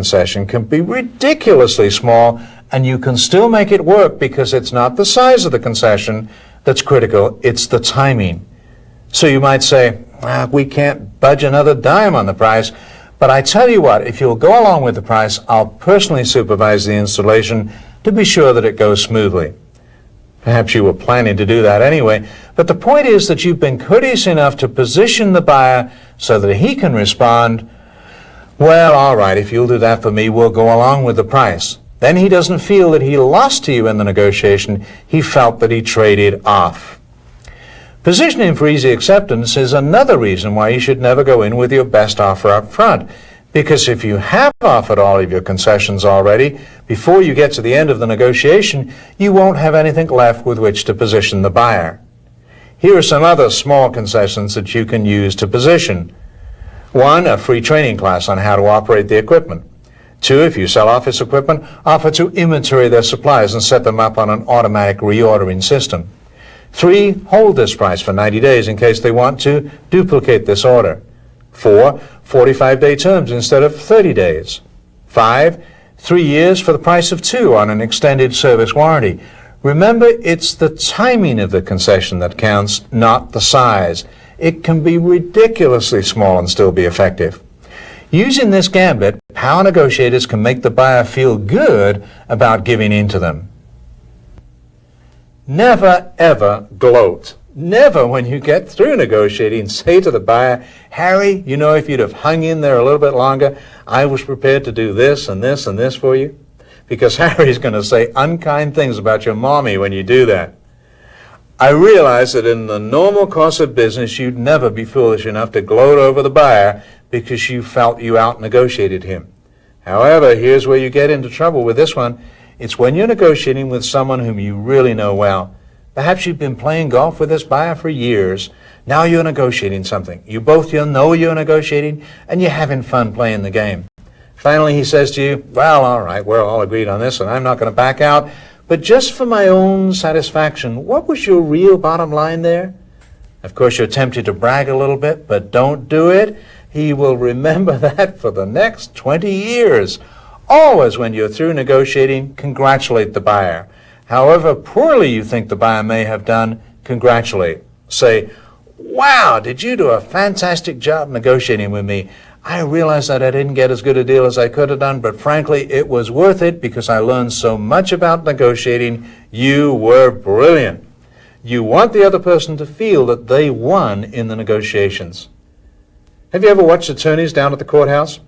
concession can be ridiculously small, and you can still make it work because it's not the size of the concession that's critical, it's the timing. So you might say, we can't budge another dime on the price, but I tell you what, if you'll go along with the price, I'll personally supervise the installation to be sure that it goes smoothly. Perhaps you were planning to do that anyway, but the point is that you've been courteous enough to position the buyer so that he can respond, well, all right, if you'll do that for me, we'll go along with the price. Then he doesn't feel that he lost to you in the negotiation. He felt that he traded off. Positioning for easy acceptance is another reason why you should never go in with your best offer up front. Because if you have offered all of your concessions already, before you get to the end of the negotiation, you won't have anything left with which to position the buyer. Here are some other small concessions that you can use to position. 1, a free training class on how to operate the equipment. 2, if you sell office equipment, offer to inventory their supplies and set them up on an automatic reordering system. 3, hold this price for 90 days in case they want to duplicate this order. 4, 45-day terms instead of 30 days. 5, 3 years for the price of 2 on an extended service warranty. Remember, it's the timing of the concession that counts, not the size. It can be ridiculously small and still be effective. Using this gambit, power negotiators can make the buyer feel good about giving in to them. Never, ever gloat. Never, when you get through negotiating, say to the buyer, Harry, you know, if you'd have hung in there a little bit longer, I was prepared to do this and this and this for you. Because Harry's going to say unkind things about your mommy when you do that. I realize that in the normal course of business, you'd never be foolish enough to gloat over the buyer because you felt you out-negotiated him. However, here's where you get into trouble with this one. It's when you're negotiating with someone whom you really know well. Perhaps you've been playing golf with this buyer for years. Now you're negotiating something. You both know you're negotiating, and you're having fun playing the game. Finally, he says to you, well, all right, we're all agreed on this, and I'm not going to back out. But just for my own satisfaction, what was your real bottom line there? Of course, you're tempted to brag a little bit, but don't do it. He will remember that for the next 20 years. Always, when you're through negotiating, congratulate the buyer. However poorly you think the buyer may have done, congratulate. Say, wow, did you do a fantastic job negotiating with me? I realize that I didn't get as good a deal as I could have done, but frankly, it was worth it because I learned so much about negotiating. You were brilliant. You want the other person to feel that they won in the negotiations. Have you ever watched attorneys down at the courthouse?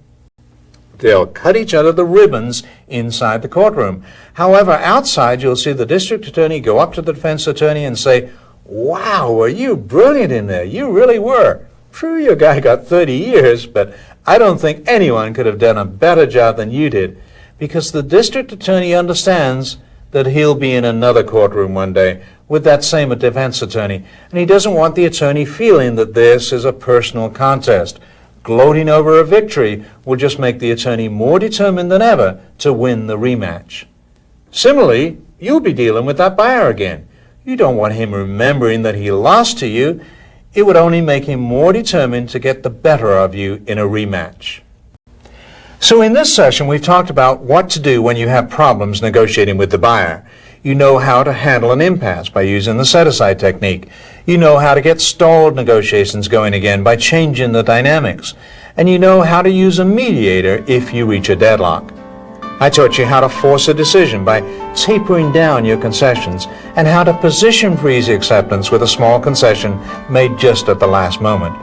They'll cut each other the ribbons inside the courtroom. However, outside, you'll see the district attorney go up to the defense attorney and say, wow, were you brilliant in there? You really were. True, your guy got 30 years, but I don't think anyone could have done a better job than you did, because the district attorney understands that he'll be in another courtroom one day with that same defense attorney, and he doesn't want the attorney feeling that this is a personal contest. Gloating over a victory will just make the attorney more determined than ever to win the rematch. Similarly, you'll be dealing with that buyer again. You don't want him remembering that he lost to you. It would only make him more determined to get the better of you in a rematch. So in this session, we've talked about what to do when you have problems negotiating with the buyer. You know how to handle an impasse by using the set-aside technique. You know how to get stalled negotiations going again by changing the dynamics. And you know how to use a mediator if you reach a deadlock. I taught you how to force a decision by tapering down your concessions and how to position for easy acceptance with a small concession made just at the last moment.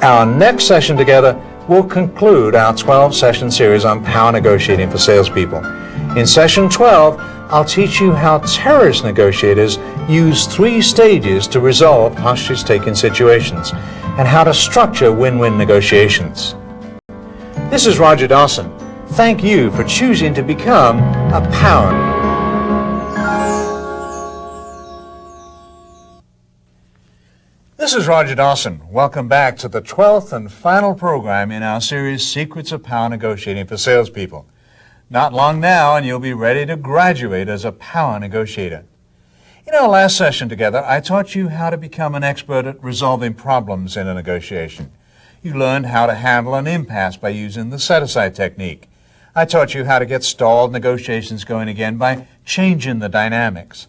Our next session together will conclude our 12-session series on power negotiating for salespeople. In session 12, I'll teach you how terrorist negotiators use 3 stages to resolve hostage-taking situations and how to structure win-win negotiations. This is Roger Dawson. Thank you for choosing to become a power. This is Roger Dawson. Welcome back to the 12th and final program in our series, Secrets of Power Negotiating for Salespeople. Not long now, and you'll be ready to graduate as a power negotiator. In our last session together, I taught you how to become an expert at resolving problems in a negotiation. You learned how to handle an impasse by using the set-aside technique. I taught you how to get stalled negotiations going again by changing the dynamics.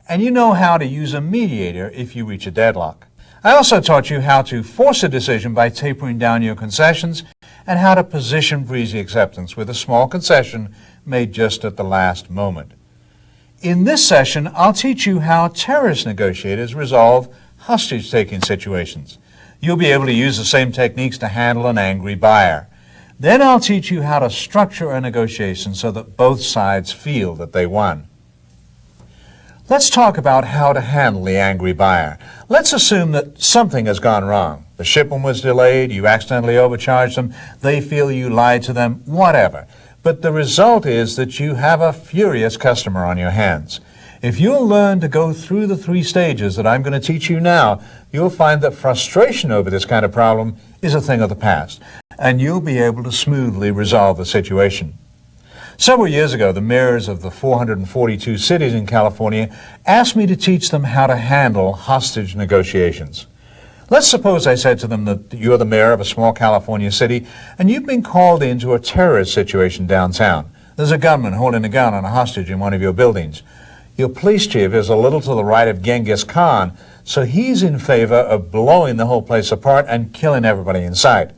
And you know how to use a mediator if you reach a deadlock. I also taught you how to force a decision by tapering down your concessions and how to position for easy acceptance with a small concession made just at the last moment. In this session, I'll teach you how terrorist negotiators resolve hostage-taking situations. You'll be able to use the same techniques to handle an angry buyer. Then I'll teach you how to structure a negotiation so that both sides feel that they won. Let's talk about how to handle the angry buyer. Let's assume that something has gone wrong. The shipment was delayed, you accidentally overcharged them, they feel you lied to them, whatever. But the result is that you have a furious customer on your hands. If you'll learn to go through the 3 stages that I'm going to teach you now, you'll find that frustration over this kind of problem is a thing of the past, and you'll be able to smoothly resolve the situation. Several years ago, the mayors of the 442 cities in California asked me to teach them how to handle hostage negotiations. Let's suppose I said to them that you're the mayor of a small California city and you've been called into a terrorist situation downtown. There's a gunman holding a gun on a hostage in one of your buildings. Your police chief is a little to the right of Genghis Khan, so he's in favor of blowing the whole place apart and killing everybody in sight.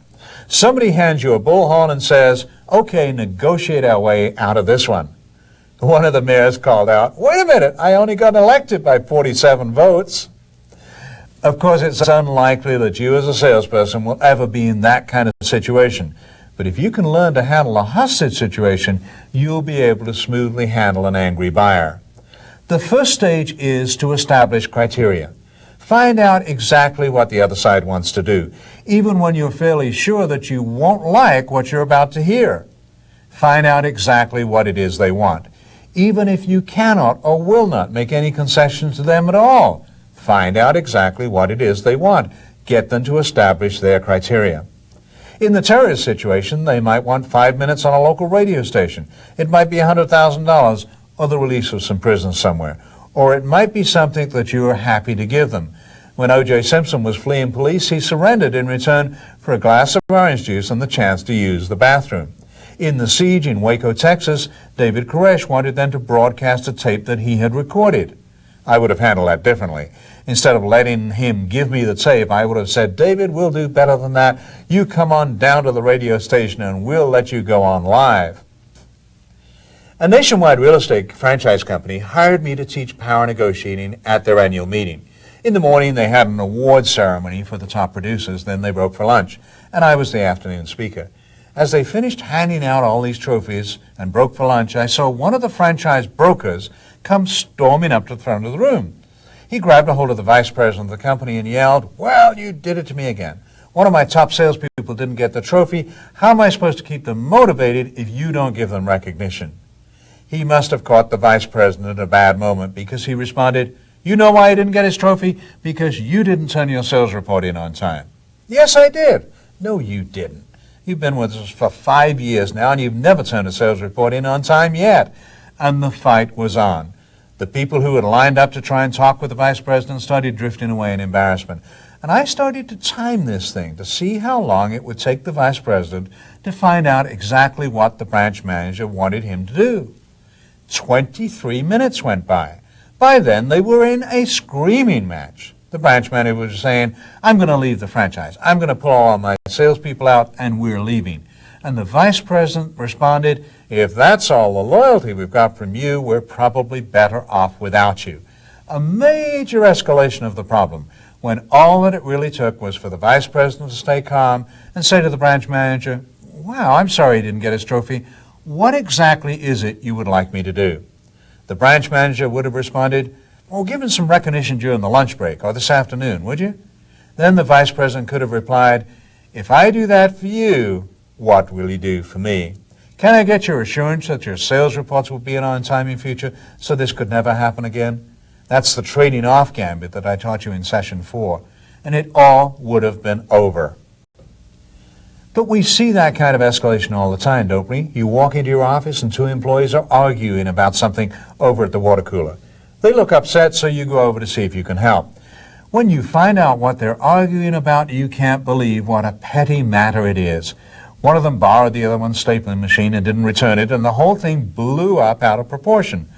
Somebody hands you a bullhorn and says, "Okay, negotiate our way out of this one." One of the mayors called out, "Wait a minute, I only got elected by 47 votes. Of course, it's unlikely that you as a salesperson will ever be in that kind of situation. But if you can learn to handle a hostage situation, you'll be able to smoothly handle an angry buyer. The first stage is to establish criteria. Find out exactly what the other side wants to do, even when you're fairly sure that you won't like what you're about to hear. Find out exactly what it is they want, even if you cannot or will not make any concessions to them at all. Find out exactly what it is they want. Get them to establish their criteria. In the terrorist situation, they might want 5 minutes on a local radio station. It might be $100,000 or the release of some prisoners somewhere. Or it might be something that you are happy to give them. When O.J. Simpson was fleeing police, he surrendered in return for a glass of orange juice and the chance to use the bathroom. In the siege in Waco, Texas, David Koresh wanted them to broadcast a tape that he had recorded. I would have handled that differently. Instead of letting him give me the tape, I would have said, "David, we'll do better than that. You come on down to the radio station and we'll let you go on live." A nationwide real estate franchise company hired me to teach power negotiating at their annual meeting. In the morning, they had an award ceremony for the top producers, then they broke for lunch, and I was the afternoon speaker. As they finished handing out all these trophies and broke for lunch, I saw one of the franchise brokers come storming up to the front of the room. He grabbed a hold of the vice president of the company and yelled, "Well, you did it to me again. One of my top salespeople didn't get the trophy. How am I supposed to keep them motivated if you don't give them recognition?" He must have caught the vice president at a bad moment because he responded, "You know why he didn't get his trophy? Because you didn't turn your sales report in on time." "Yes, I did." "No, you didn't. You've been with us for 5 years now, and you've never turned a sales report in on time yet." And the fight was on. The people who had lined up to try and talk with the vice president started drifting away in embarrassment. And I started to time this thing to see how long it would take the vice president to find out exactly what the branch manager wanted him to do. 23 minutes went by. By then, they were in a screaming match. The branch manager was saying, "I'm going to leave the franchise. I'm going to pull all my salespeople out, and we're leaving." And the vice president responded, "If that's all the loyalty we've got from you, we're probably better off without you." A major escalation of the problem, when all that it really took was for the vice president to stay calm and say to the branch manager, "Wow, I'm sorry he didn't get his trophy. What exactly is it you would like me to do?" The branch manager would have responded, "Well, give him some recognition during the lunch break or this afternoon, would you?" Then the vice president could have replied, "If I do that for you, what will you do for me? Can I get your assurance that your sales reports will be in on time in future so this could never happen again?" That's the trading off gambit that I taught you in session 4, and it all would have been over. But we see that kind of escalation all the time, don't we? You walk into your office and 2 employees are arguing about something over at the water cooler. They look upset, so you go over to see if you can help. When you find out what they're arguing about, you can't believe what a petty matter it is. One of them borrowed the other one's stapling machine and didn't return it, and the whole thing blew up out of proportion.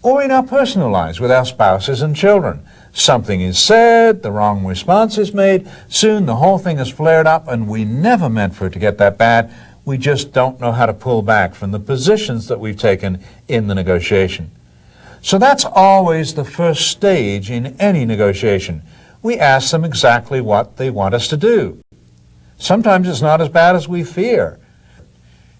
Or in our personal lives with our spouses and children. Something is said, the wrong response is made, soon the whole thing is flared up, and we never meant for it to get that bad. We just don't know how to pull back from the positions that we've taken in the negotiation. So that's always the first stage in any negotiation. We ask them exactly what they want us to do. Sometimes it's not as bad as we fear.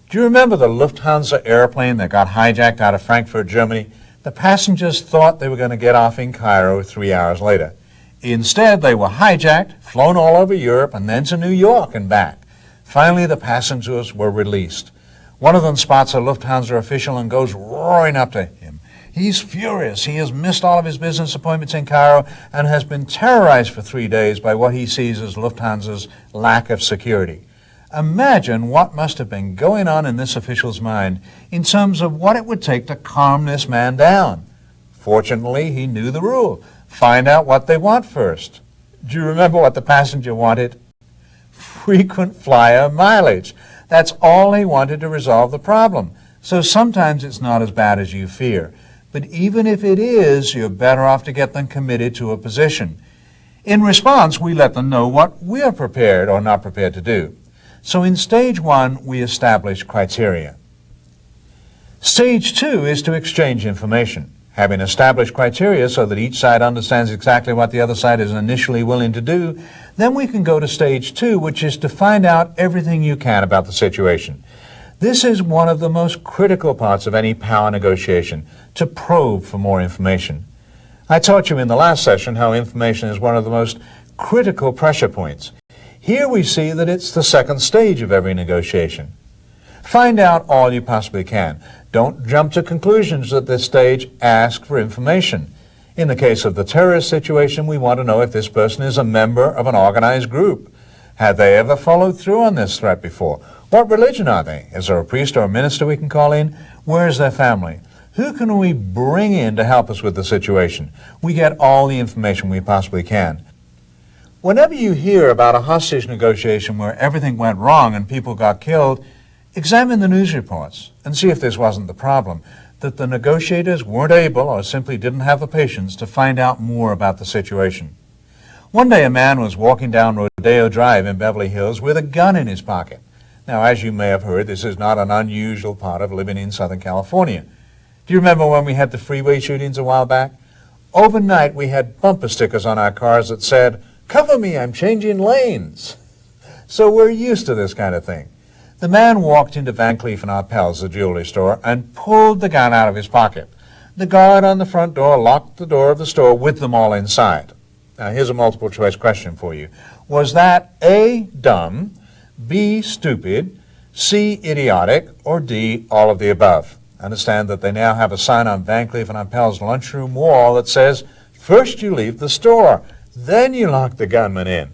Do you remember the Lufthansa airplane that got hijacked out of Frankfurt, Germany? The passengers thought they were going to get off in Cairo 3 hours later. Instead, they were hijacked, flown all over Europe, and then to New York and back. Finally, the passengers were released. One of them spots a Lufthansa official and goes roaring up to him. He's furious. He has missed all of his business appointments in Cairo and has been terrorized for 3 days by what he sees as Lufthansa's lack of security. Imagine what must have been going on in this official's mind in terms of what it would take to calm this man down. Fortunately, he knew the rule. Find out what they want first. Do you remember what the passenger wanted? Frequent flyer mileage. That's all he wanted to resolve the problem. So sometimes it's not as bad as you fear. But even if it is, you're better off to get them committed to a position. In response, we let them know what we're prepared or not prepared to do. So in stage 1, we establish criteria. Stage 2 is to exchange information. Having established criteria so that each side understands exactly what the other side is initially willing to do, then we can go to stage 2, which is to find out everything you can about the situation. This is one of the most critical parts of any power negotiation, to probe for more information. I taught you in the last session how information is one of the most critical pressure points. Here we see that it's the second stage of every negotiation. Find out all you possibly can. Don't jump to conclusions at this stage. Ask for information. In the case of the terrorist situation, we want to know if this person is a member of an organized group. Have they ever followed through on this threat before? What religion are they? Is there a priest or a minister we can call in? Where is their family? Who can we bring in to help us with the situation? We get all the information we possibly can. Whenever you hear about a hostage negotiation where everything went wrong and people got killed, examine the news reports and see if this wasn't the problem, that the negotiators weren't able or simply didn't have the patience to find out more about the situation. One day a man was walking down Rodeo Drive in Beverly Hills with a gun in his pocket. Now, as you may have heard, this is not an unusual part of living in Southern California. Do you remember when we had the freeway shootings a while back? Overnight, we had bumper stickers on our cars that said, "Cover me, I'm changing lanes." So we're used to this kind of thing. The man walked into Van Cleef & Arpels, the jewelry store, and pulled the gun out of his pocket. The guard on the front door locked the door of the store with them all inside. Now, here's a multiple choice question for you. Was that A, dumb, B, stupid, C, idiotic, or D, all of the above? Understand that they now have a sign on Van Cleef & Arpels' lunchroom wall that says, "First you leave the store, then you lock the gunman in."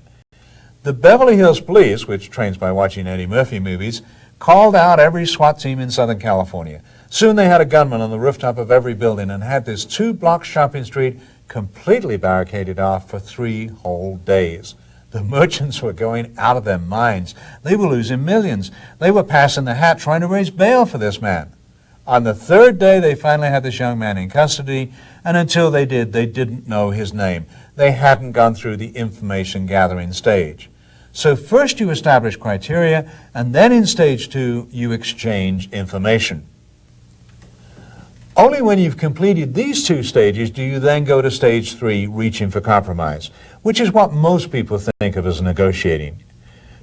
The Beverly Hills Police, which trains by watching Eddie Murphy movies, called out every SWAT team in Southern California. Soon they had a gunman on the rooftop of every building and had this 2-block shopping street completely barricaded off for 3 whole days. The merchants were going out of their minds. They were losing millions. They were passing the hat trying to raise bail for this man. On the 3rd day, they finally had this young man in custody, and until they did, they didn't know his name. They hadn't gone through the information gathering stage. So first you establish criteria, and then in stage 2, you exchange information. Only when you've completed these 2 stages do you then go to stage 3, reaching for compromise, which is what most people think of as negotiating.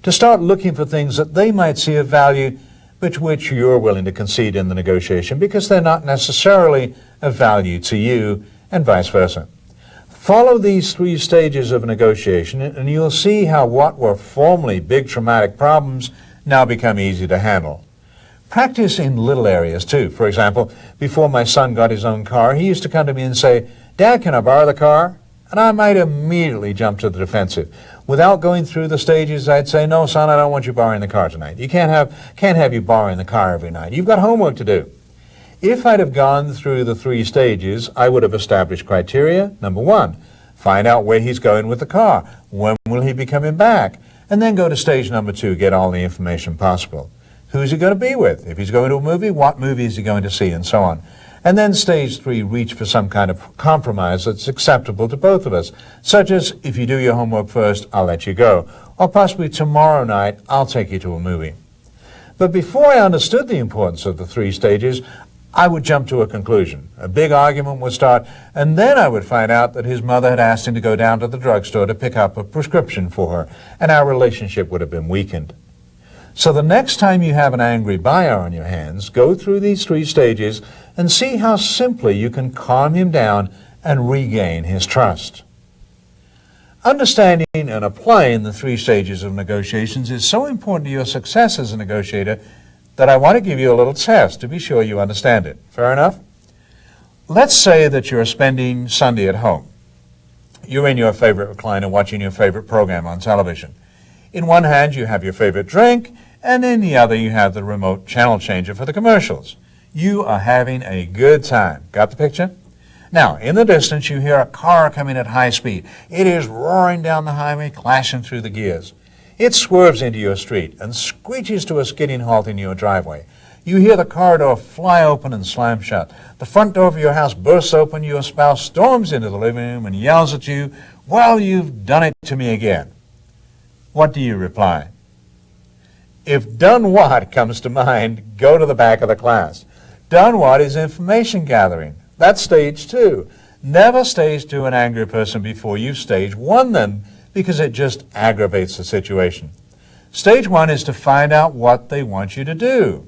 To start looking for things that they might see of value, but which you're willing to concede in the negotiation because they're not necessarily of value to you, and vice versa. Follow these 3 stages of negotiation, and you'll see how what were formerly big traumatic problems now become easy to handle. Practice in little areas, too. For example, before my son got his own car, he used to come to me and say, "Dad, can I borrow the car?" And I might immediately jump to the defensive. Without going through the stages, I'd say, "No, son, I don't want you borrowing the car tonight. You can't have you borrowing the car every night. You've got homework to do." If I'd have gone through the 3 stages, I would have established criteria. Number 1, find out where he's going with the car. When will he be coming back? And then go to stage number 2, get all the information possible. Who's he going to be with? If he's going to a movie, what movie is he going to see, and so on. And then stage 3, reach for some kind of compromise that's acceptable to both of us, such as, if you do your homework first, I'll let you go, or possibly tomorrow night, I'll take you to a movie. But before I understood the importance of the 3 stages, I would jump to a conclusion. A big argument would start, and then I would find out that his mother had asked him to go down to the drugstore to pick up a prescription for her, and our relationship would have been weakened. So the next time you have an angry buyer on your hands, go through these 3 stages and see how simply you can calm him down and regain his trust. Understanding and applying the 3 stages of negotiations is so important to your success as a negotiator that I want to give you a little test to be sure you understand it. Fair enough? Let's say that you're spending Sunday at home. You're in your favorite recliner watching your favorite program on television. In one hand you have your favorite drink, and in the other you have the remote channel changer for the commercials. You are having a good time. Got the picture? Now, in the distance you hear a car coming at high speed. It is roaring down the highway, clashing through the gears. It swerves into your street and screeches to a skidding halt in your driveway. You hear the car door fly open and slam shut. The front door of your house bursts open. Your spouse storms into the living room and yells at you, "Well, you've done it to me again." What do you reply? If done what comes to mind, go to the back of the class. Done what is information gathering. That's stage 2. Never stage 2 an angry person before you stage 1 them, because it just aggravates the situation. Stage 1 is to find out what they want you to do.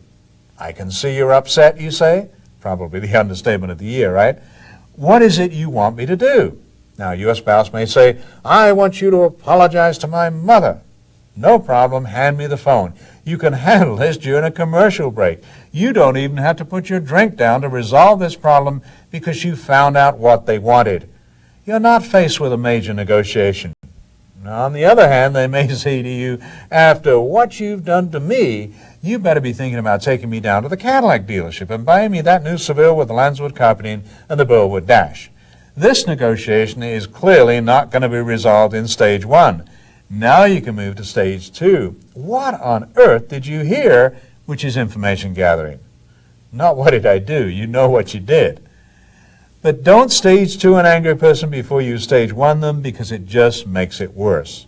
I can see you're upset, you say. Probably the understatement of the year, right? What is it you want me to do? Now, your spouse may say, "I want you to apologize to my mother." No problem, hand me the phone. You can handle this during a commercial break. You don't even have to put your drink down to resolve this problem because you found out what they wanted. You're not faced with a major negotiation. Now, on the other hand, they may say to you, "After what you've done to me, you better be thinking about taking me down to the Cadillac dealership and buying me that new Seville with the Landswood carpeting and the Burwood dash." This negotiation is clearly not going to be resolved in stage 1. Now you can move to stage 2. What on earth did you hear, which is information gathering? Not what did I do, you know what you did. But don't stage 2 an angry person before you stage 1 them, because it just makes it worse.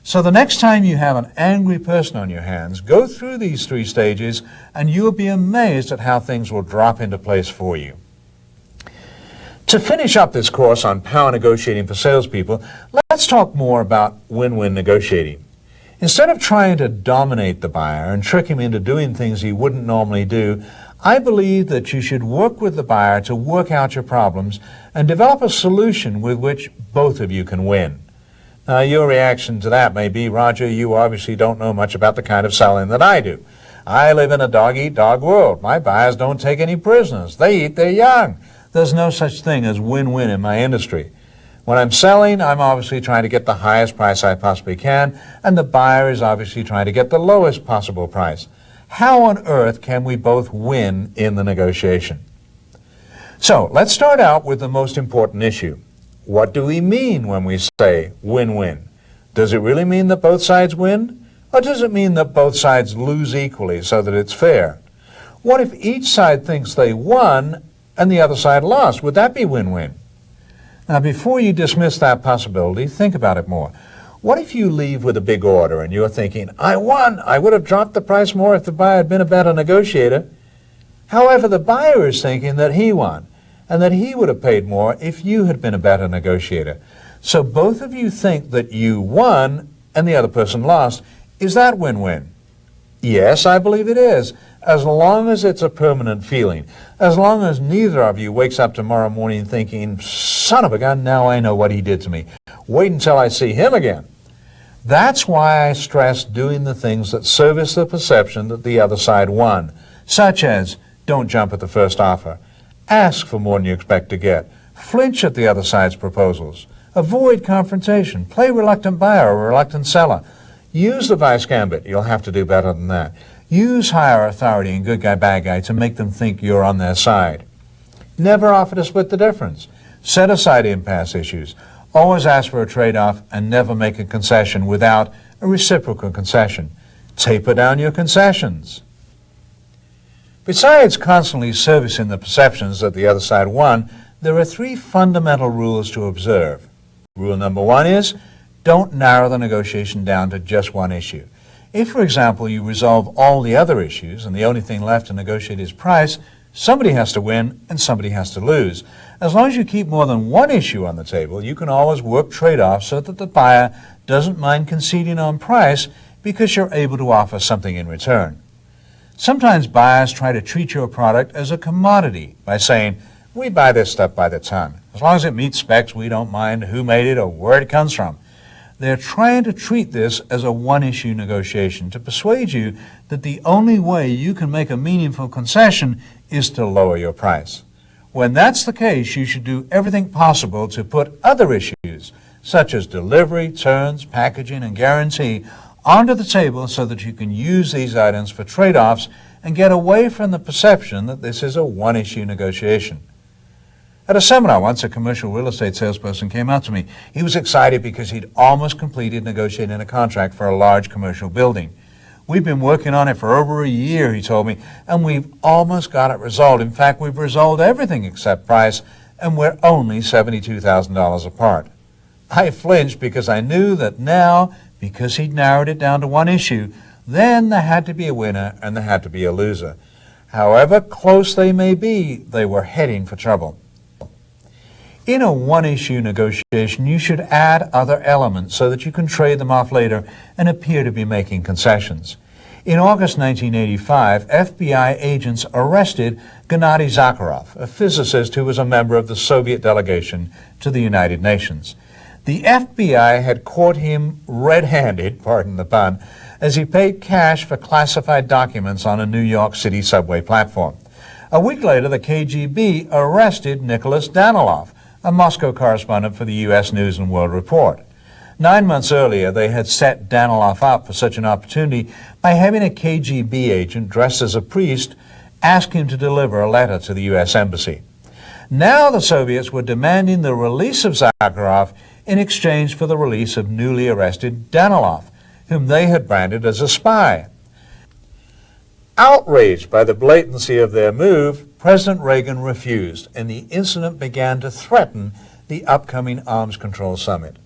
So the next time you have an angry person on your hands, go through these 3 stages and you'll be amazed at how things will drop into place for you. To finish up this course on power negotiating for salespeople, let's talk more about win-win negotiating. Instead of trying to dominate the buyer and trick him into doing things he wouldn't normally do, I believe that you should work with the buyer to work out your problems and develop a solution with which both of you can win. Now, your reaction to that may be, "Roger, you obviously don't know much about the kind of selling that I do. I live in a dog-eat-dog world. My buyers don't take any prisoners. They eat their young. There's no such thing as win-win in my industry. When I'm selling, I'm obviously trying to get the highest price I possibly can, and the buyer is obviously trying to get the lowest possible price. How on earth can we both win in the negotiation?" So let's start out with the most important issue. What do we mean when we say win-win? Does it really mean that both sides win? Or does it mean that both sides lose equally so that it's fair? What if each side thinks they won and the other side lost? Would that be win-win? Now, before you dismiss that possibility, think about it more. What if you leave with a big order and you're thinking, "I won. I would have dropped the price more if the buyer had been a better negotiator." However, the buyer is thinking that he won and that he would have paid more if you had been a better negotiator. So both of you think that you won and the other person lost. Is that win-win? Yes, I believe it is, as long as it's a permanent feeling, as long as neither of you wakes up tomorrow morning thinking, "Son of a gun, now I know what he did to me. Wait until I see him again." That's why I stress doing the things that service the perception that the other side won, such as don't jump at the first offer, ask for more than you expect to get, flinch at the other side's proposals, avoid confrontation, play reluctant buyer or reluctant seller. Use the vice gambit. You'll have to do better than that. Use higher authority and good guy, bad guy to make them think you're on their side. Never offer to split the difference. Set aside impasse issues. Always ask for a trade-off and never make a concession without a reciprocal concession. Taper down your concessions. Besides constantly servicing the perceptions that the other side won, there are three fundamental rules to observe. Rule number one is, don't narrow the negotiation down to just one issue. If, for example, you resolve all the other issues and the only thing left to negotiate is price, somebody has to win and somebody has to lose. As long as you keep more than one issue on the table, you can always work trade-offs so that the buyer doesn't mind conceding on price because you're able to offer something in return. Sometimes buyers try to treat your product as a commodity by saying, we buy this stuff by the ton. As long as it meets specs, we don't mind who made it or where it comes from. They're trying to treat this as a one-issue negotiation to persuade you that the only way you can make a meaningful concession is to lower your price. When that's the case, you should do everything possible to put other issues, such as delivery, turns, packaging, and guarantee, onto the table so that you can use these items for trade-offs and get away from the perception that this is a one-issue negotiation. At a seminar once, a commercial real estate salesperson came out to me. He was excited because he'd almost completed negotiating a contract for a large commercial building. We've been working on it for over a year, he told me, and we've almost got it resolved. In fact, we've resolved everything except price, and we're only $72,000 apart. I flinched because I knew that now, because he'd narrowed it down to one issue, then there had to be a winner and there had to be a loser. However close they may be, they were heading for trouble. In a one-issue negotiation, you should add other elements so that you can trade them off later and appear to be making concessions. In August 1985, FBI agents arrested Gennady Zakharov, a physicist who was a member of the Soviet delegation to the United Nations. The FBI had caught him red-handed, pardon the pun, as he paid cash for classified documents on a New York City subway platform. A week later, the KGB arrested Nicholas Danilov, a Moscow correspondent for the U.S. News and World Report. 9 months earlier, they had set Danilov up for such an opportunity by having a KGB agent dressed as a priest ask him to deliver a letter to the U.S. Embassy. Now the Soviets were demanding the release of Zakharov in exchange for the release of newly arrested Danilov, whom they had branded as a spy. Outraged by the blatancy of their move, President Reagan refused, and the incident began to threaten the upcoming arms control summit.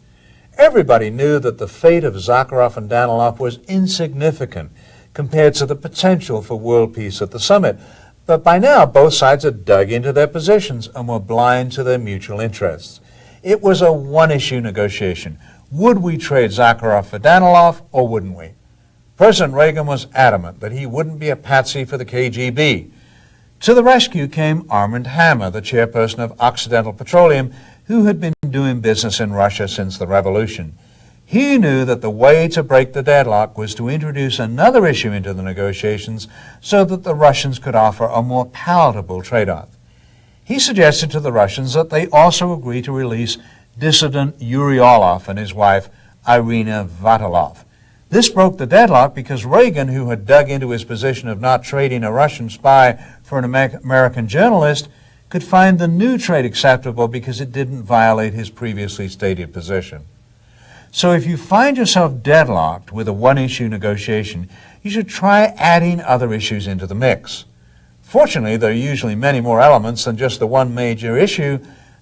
Everybody knew that the fate of Zakharov and Danilov was insignificant compared to the potential for world peace at the summit, but by now both sides had dug into their positions and were blind to their mutual interests. It was a one-issue negotiation. Would we trade Zakharov for Danilov, or wouldn't we? President Reagan was adamant that he wouldn't be a patsy for the KGB. To the rescue came Armand Hammer, the chairperson of Occidental Petroleum, who had been doing business in Russia since the revolution. He knew that the way to break the deadlock was to introduce another issue into the negotiations so that the Russians could offer a more palatable trade-off. He suggested to the Russians that they also agree to release dissident Yuri Orlov and his wife Irina Vatilov. This broke the deadlock because Reagan, who had dug into his position of not trading a Russian spy for an American journalist, could find the new trade acceptable because it didn't violate his previously stated position. So if you find yourself deadlocked with a one-issue negotiation, you should try adding other issues into the mix. Fortunately, there are usually many more elements than just the one major issue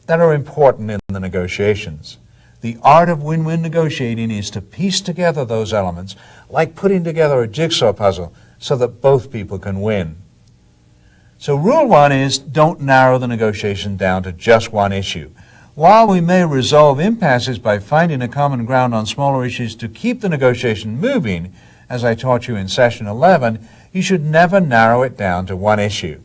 that are important in the negotiations. The art of win-win negotiating is to piece together those elements like putting together a jigsaw puzzle so that both people can win. So rule one is don't narrow the negotiation down to just one issue. While we may resolve impasses by finding a common ground on smaller issues to keep the negotiation moving, as I taught you in session 11, you should never narrow it down to one issue.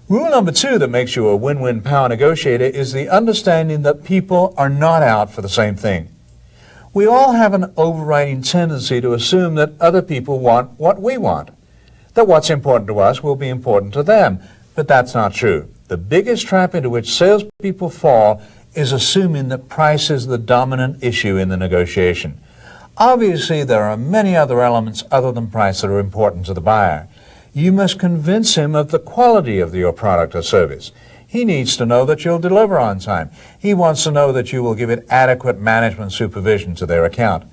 Rule number two that makes you a win-win power negotiator is the understanding that people are not out for the same thing. We all have an overriding tendency to assume that other people want what we want, that what's important to us will be important to them, but that's not true. The biggest trap into which salespeople fall is assuming that price is the dominant issue in the negotiation. Obviously, there are many other elements other than price that are important to the buyer. You must convince him of the quality of your product or service. He needs to know that you'll deliver on time. He wants to know that you will give it adequate management supervision to their account.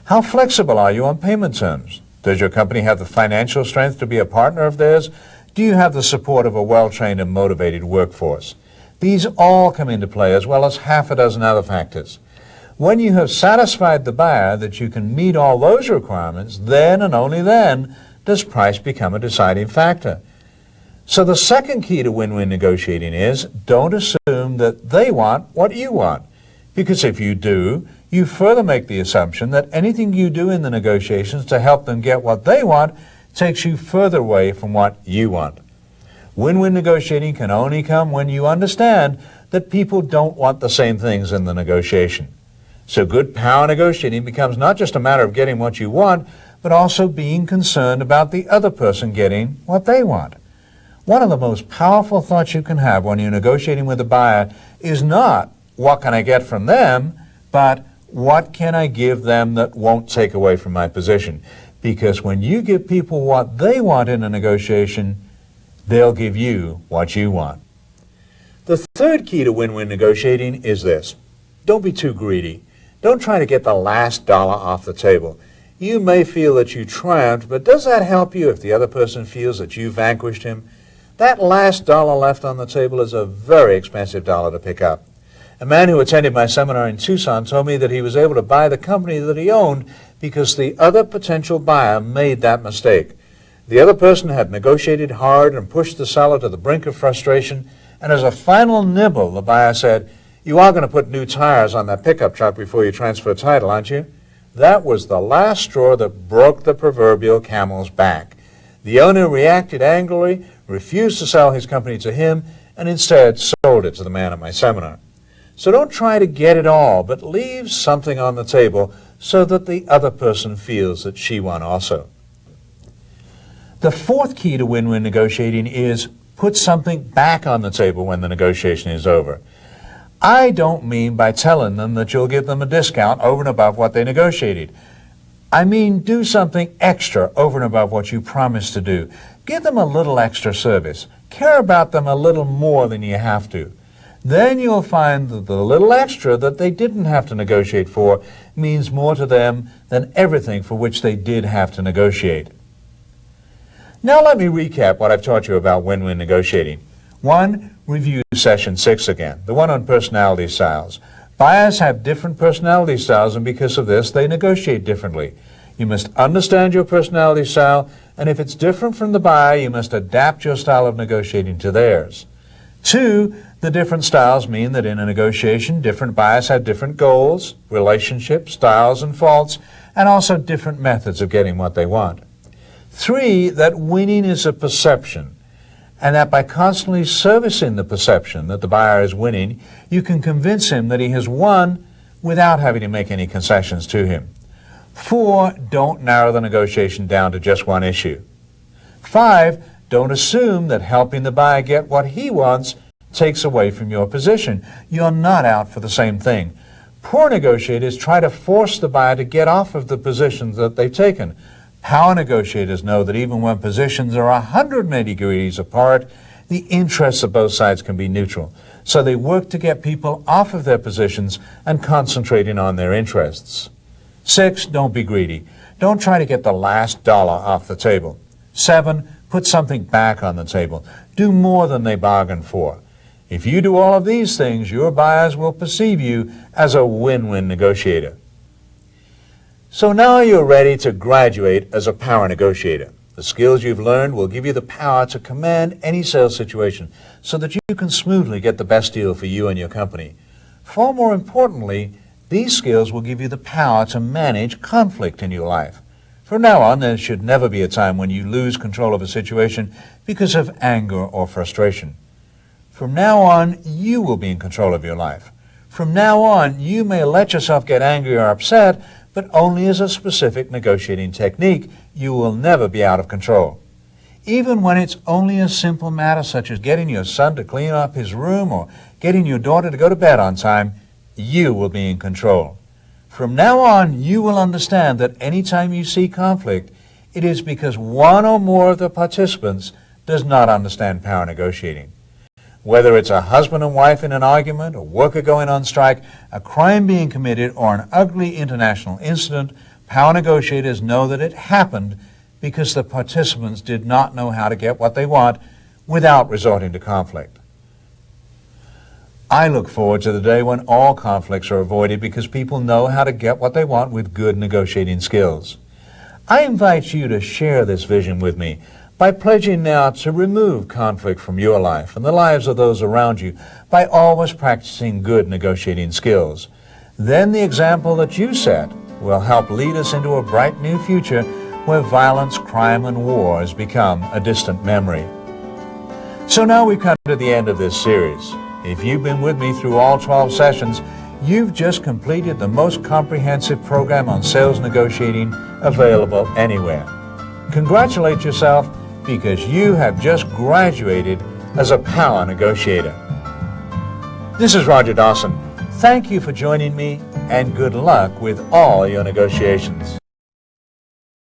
How flexible are you on payment terms? Does your company have the financial strength to be a partner of theirs? Do you have the support of a well-trained and motivated workforce? These all come into play, as well as half a dozen other factors. When you have satisfied the buyer that you can meet all those requirements, then and only then does price become a deciding factor. So the second key to win-win negotiating is don't assume that they want what you want. Because if you do, you further make the assumption that anything you do in the negotiations to help them get what they want takes you further away from what you want. Win-win negotiating can only come when you understand that people don't want the same things in the negotiation. So good power negotiating becomes not just a matter of getting what you want, but also being concerned about the other person getting what they want. One of the most powerful thoughts you can have when you're negotiating with a buyer is not, what can I get from them, but what can I give them that won't take away from my position? Because when you give people what they want in a negotiation, they'll give you what you want. The third key to win-win negotiating is this. Don't be too greedy. Don't try to get the last dollar off the table. You may feel that you triumphed, but does that help you if the other person feels that you vanquished him? That last dollar left on the table is a very expensive dollar to pick up. A man who attended my seminar in Tucson told me that he was able to buy the company that he owned because the other potential buyer made that mistake. The other person had negotiated hard and pushed the seller to the brink of frustration, and as a final nibble, the buyer said, "You are going to put new tires on that pickup truck before you transfer title, aren't you?" That was the last straw that broke the proverbial camel's back. The owner reacted angrily, refused to sell his company to him, and instead sold it to the man at my seminar. So don't try to get it all, but leave something on the table so that the other person feels that she won also. The fourth key to win-win negotiating is put something back on the table when the negotiation is over. I don't mean by telling them that you'll give them a discount over and above what they negotiated. I mean do something extra over and above what you promised to do. Give them a little extra service. Care about them a little more than you have to. Then you'll find that the little extra that they didn't have to negotiate for means more to them than everything for which they did have to negotiate. Now let me recap what I've taught you about win-win negotiating. 1. Review session 6 again, the one on personality styles. Buyers have different personality styles, and because of this, they negotiate differently. You must understand your personality style, and if it's different from the buyer, you must adapt your style of negotiating to theirs. 2. The different styles mean that in a negotiation, different buyers have different goals, relationships, styles, and faults, and also different methods of getting what they want. 3. That winning is a perception, and that by constantly servicing the perception that the buyer is winning, you can convince him that he has won without having to make any concessions to him. 4. Don't narrow the negotiation down to just one issue. 5. Don't assume that helping the buyer get what he wants takes away from your position. You're not out for the same thing. Poor negotiators try to force the buyer to get off of the positions that they've taken. Power negotiators know that even when positions are 180 degrees apart, the interests of both sides can be neutral. So they work to get people off of their positions and concentrating on their interests. 6. Don't be greedy. Don't try to get the last dollar off the table. 7. Put something back on the table. Do more than they bargained for. If you do all of these things, your buyers will perceive you as a win-win negotiator. So now you're ready to graduate as a power negotiator. The skills you've learned will give you the power to command any sales situation so that you can smoothly get the best deal for you and your company. Far more importantly, these skills will give you the power to manage conflict in your life. From now on, there should never be a time when you lose control of a situation because of anger or frustration. From now on, you will be in control of your life. From now on, you may let yourself get angry or upset, but only as a specific negotiating technique. You will never be out of control. Even when it's only a simple matter such as getting your son to clean up his room or getting your daughter to go to bed on time, you will be in control. From now on, you will understand that any time you see conflict, it is because one or more of the participants does not understand power negotiating. Whether it's a husband and wife in an argument, a worker going on strike, a crime being committed, or an ugly international incident, Power negotiators know that it happened because the participants did not know how to get what they want without resorting to conflict. I look forward to the day when all conflicts are avoided because people know how to get what they want with good negotiating skills. I invite you to share this vision with me by pledging now to remove conflict from your life and the lives of those around you by always practicing good negotiating skills. Then the example that you set will help lead us into a bright new future where violence, crime, and wars become a distant memory. So now we've come to the end of this series. If you've been with me through all 12 sessions, you've just completed the most comprehensive program on sales negotiating available anywhere. Congratulate yourself because you have just graduated as a power negotiator. This is Roger Dawson. Thank you for joining me and good luck with all your negotiations.